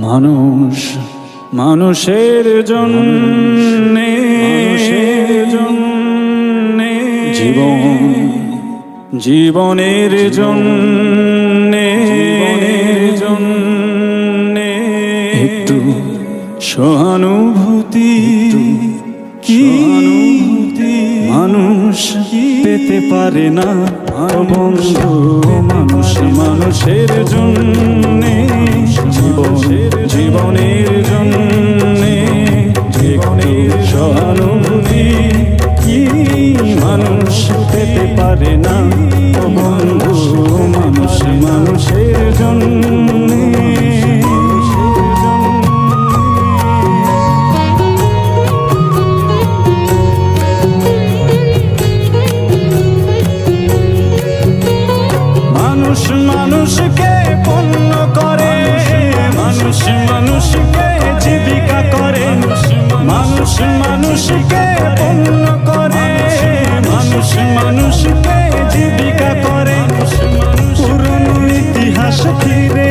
মানুষ মানুষের জন্যে জীবন জীবনের জন্যে একটু সহানুভূতি কি মানুষ পেতে পারে না বন্ধু। মানুষ মানুষের জন্যে জীবনের জন্যে সহানুভূতি কি মানুষ পেতে পারে না বন্ধু। মানুষ মানুষের জন্যে মানুষকে পণ্য করে, মানুষ মানুষকে জীবিকা করে, মানুষ মানুষকে পণ্য করে, মানুষ মানুষকে জীবিকা করে। পুরনো ইতিহাস ফিরে